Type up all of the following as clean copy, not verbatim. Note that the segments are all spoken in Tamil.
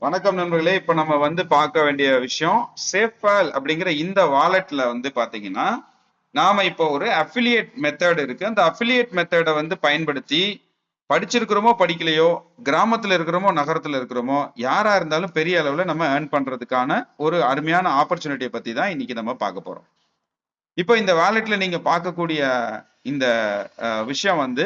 வணக்கம் நண்பர்களே. இப்ப நம்ம பார்க்க வேண்டிய விஷயம் சேஃபால் அப்படிங்கிற இந்த வாலெட்ல பாத்தீங்கன்னா நாம இப்போ ஒரு அஃபிலியேட் மெத்தட் இருக்கு. அந்த அஃபிலியேட் மெத்தடை பயன்படுத்தி படிச்சிருக்கிறோமோ படிக்கலையோ, கிராமத்துல இருக்கிறோமோ நகரத்துல இருக்கிறோமோ, யாரா இருந்தாலும் பெரிய அளவுல நம்ம ஏர்ன் பண்றதுக்கான ஒரு அருமையான ஆப்பர்ச்சுனிட்டியை பத்தி தான் இன்னைக்கு நம்ம பார்க்க போறோம். இப்போ இந்த வாலெட்ல நீங்க பார்க்கக்கூடிய இந்த விஷயம்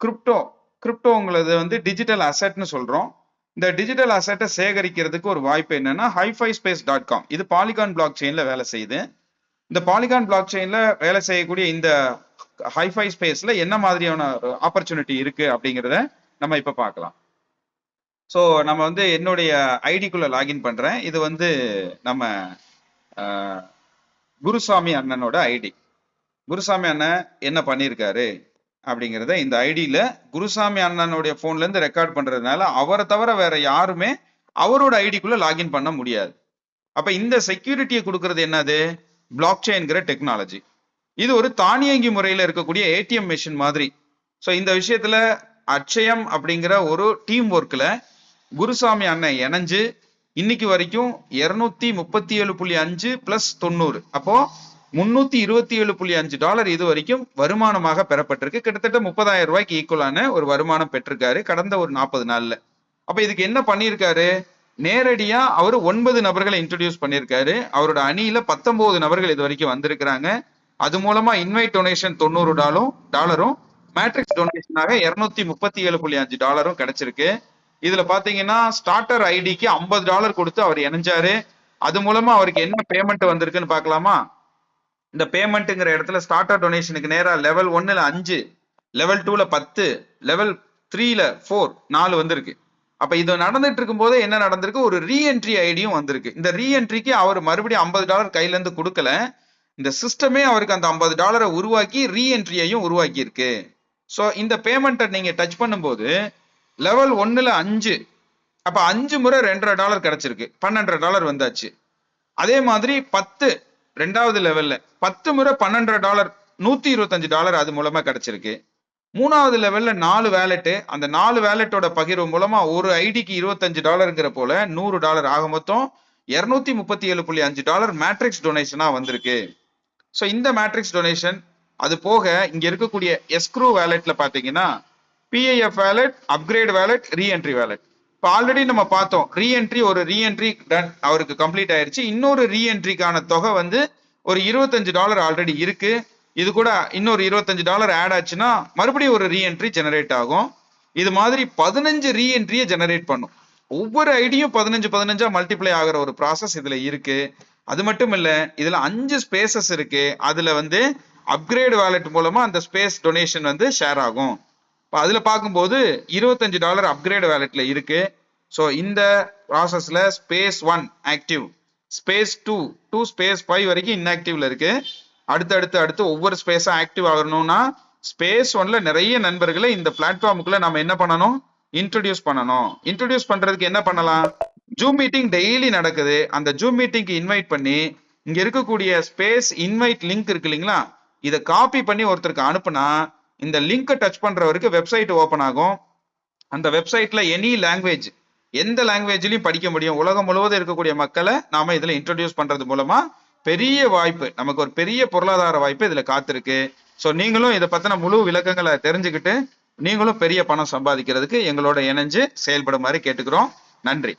கிரிப்டோ கிரிப்டோங்கிறது டிஜிட்டல் அசெட்னு சொல்றோம். இந்த டிஜிட்டல் அசெட்டை சேகரிக்கிறதுக்கு ஒரு வாய்ப்பு என்னன்னா HiFiSpace.com, இது பாலிகான் பிளாக் செயின்ல வேலை செய்யுது. இந்த பாலிகான் பிளாக் செயின்ல வேலை செய்யக்கூடிய இந்த HiFiSpaceல என்ன மாதிரியான ஆப்பர்ச்சுனிட்டி இருக்கு அப்படிங்கிறத நம்ம இப்ப பார்க்கலாம். ஸோ நம்ம என்னுடைய ஐடிக்குள்ள லாகின் பண்றேன். இது நம்ம குருசாமி அண்ணனோட ஐடி. குருசாமி அண்ணன் என்ன பண்ணியிருக்காரு அப்படிங்கிறத இந்த ஐடியில குருசாமி அண்ணனுடைய போன்ல இருந்து ரெக்கார்ட் பண்றதுனால அவரை தவிர வேற யாருமே அவரோட ஐடிக்குள்ள லாகின் பண்ண முடியாது. அப்ப இந்த செக்யூரிட்டியை கொடுக்கறது என்னது? பிளாக் செயின்கிற டெக்னாலஜி. இது ஒரு தானியங்கி முறையில இருக்கக்கூடிய ஏடிஎம் மெஷின் மாதிரி. ஸோ இந்த விஷயத்துல அட்சயம் அப்படிங்கிற ஒரு டீம் ஒர்க்ல குருசாமி அண்ணன் இணைஞ்சு இன்னைக்கு வரைக்கும் 237.5 பிளஸ் 90, அப்போ $327.5 இது வரைக்கும் வருமானமாக பெறப்பட்டிருக்கு. கிட்டத்தட்ட 30,000 ரூபாய்க்கு ஈக்குவலான ஒரு வருமானம் பெற்றிருக்காரு கடந்த ஒரு 40 நாள்ல. அப்ப இதுக்கு என்ன பண்ணியிருக்காரு? நேரடியா அவர் 9 நபர்களை இன்ட்ரோடியூஸ் பண்ணியிருக்காரு. அவரோட அணியில 19 நபர்கள் இது வரைக்கும் வந்திருக்கிறாங்க. அது மூலமா இன்வைட் டொனேஷன் $90, மேட்ரிக்ஸ் டொனேஷனாக $237.5 கிடைச்சிருக்கு. இதுல பாத்தீங்கன்னா ஸ்டார்டர் ஐடிக்கு $50 கொடுத்து அவர் இணைஞ்சாரு. அது மூலமா அவருக்கு என்ன பேமெண்ட் வந்திருக்குன்னு பாக்கலாமா? இந்த பேமெண்ட்ங்கிற இடத்துல ஸ்டார்டர் டொனேஷனுக்கு நேரா லெவல் 1ல 5, லெவல் 2ல 10, லெவல் 3ல 4 வந்திருக்கு. அப்ப இது நடந்துட்டு இருக்கும் போது என்ன நடந்திருக்கு? ஒரு ரீஎன்ட்ரி ஐடியும் வந்திருக்கு. இந்த ரீஎன்ட்ரிக்கு அவர் மறுபடியும் $50 கையில இருந்து கொடுக்கல. இந்த சிஸ்டமே அவருக்கு அந்த $50 உருவாக்கி ரீஎன்ட்ரியையும் உருவாக்கி இருக்கு. ஸோ இந்த பேமெண்ட்டை நீங்க டச் பண்ணும்போது லெவல் 1ல 5, அப்ப 5 முறை $2.5 கிடைச்சிருக்கு, $12 வந்தாச்சு. அதே மாதிரி 10 ரெண்டாவது லெவல்ல 10 முறை $12, $125 அது மூலமா கிடைச்சிருக்கு. மூணாவது லெவல்ல 4 வேலெட், அந்த 4 வேலெட்டோட பகிர்வு மூலமா ஒரு ஐடிக்கு $25 போல $100 ஆக மொத்தம் $237.5 மேட்ரிக்ஸ் டொனேஷனா வந்திருக்கு. ஸோ இந்த மேட்ரிக்ஸ் டொனேஷன் அது போக இங்க இருக்கக்கூடிய எஸ்க்ரூ வேலெட்ல பாத்தீங்கன்னா PIF wallet, upgrade wallet, reentry wallet. இப்போ ஆல்ரெடி நம்ம பார்த்தோம், ஒரு ரீஎன்ட்ரி டன் அவருக்கு கம்ப்ளீட் ஆயிருச்சு. இன்னொரு ரீஎன்ட்ரிக்கான தொகை ஒரு $25 ஆல்ரெடி இருக்கு. இது கூட இன்னொரு $25 ஆட் ஆச்சுன்னா மறுபடியும் ஒரு ரீஎன்ட்ரி ஜெனரேட் ஆகும். இது மாதிரி 15 ரீஎன்ட்ரியை ஜெனரேட் பண்ணும். ஒவ்வொரு ஐடியும் 15 மல்டிப்ளை ஆகிற ஒரு ப்ராசஸ் இதுல இருக்கு. அது மட்டும் இல்ல, இதுல 5 ஸ்பேசஸ் இருக்கு. அதுல அப்கிரேட் வேலெட் மூலமா அந்த ஸ்பேஸ் டொனேஷன் ஷேர் ஆகும். அதுல பார்க்கும்போது $25 அப்கிரேட் வேலெட்ல இருக்கு. ஸோ இந்த ப்ராசஸ்ல ஸ்பேஸ் 1 ஆக்டிவ், ஸ்பேஸ் 2 ஸ்பேஸ் 5 வரைக்கும் இன்ஆக்டிவ்ல இருக்கு. அடுத்து ஒவ்வொரு ஸ்பேஸா ஆக்டிவ் ஆகணும்னா ஸ்பேஸ் 1ல நிறைய நண்பர்களை இந்த பிளாட்ஃபார்முக்குள்ள நம்ம என்ன பண்ணணும்? இன்ட்ரோடியூஸ் பண்ணணும். இன்ட்ரோடியூஸ் பண்றதுக்கு என்ன பண்ணலாம்? ஜூம் மீட்டிங் டெய்லி நடக்குது. அந்த ஜூம் மீட்டிங்க்கு இன்வைட் பண்ணி இங்க இருக்கக்கூடிய ஸ்பேஸ் இன்வைட் லிங்க் இருக்கு இல்லைங்களா, இதை காப்பி பண்ணி ஒருத்தருக்கு அனுப்புனா இந்த லிங்கை டச் பண்றவருக்கு வெப்சைட் ஓபன் ஆகும். அந்த வெப்சைட்ல எனி லாங்குவேஜ், எந்த லாங்குவேஜ்லயும் படிக்க முடியும். உலகம் முழுவதும் இருக்கக்கூடிய மக்களை நாம இதுல இன்ட்ரோடியூஸ் பண்றது மூலமா பெரிய வாய்ப்பு, நமக்கு ஒரு பெரிய பொருளாதார வாய்ப்பு இதுல காத்திருக்கு. ஸோ நீங்களும் இதை பத்தின முழு விளக்கங்களை தெரிஞ்சுக்கிட்டு நீங்களும் பெரிய பணம் சம்பாதிக்கிறதுக்கு எங்களோட இணைஞ்சு செயல்படுமாறு கேட்டுக்கிறோம். நன்றி.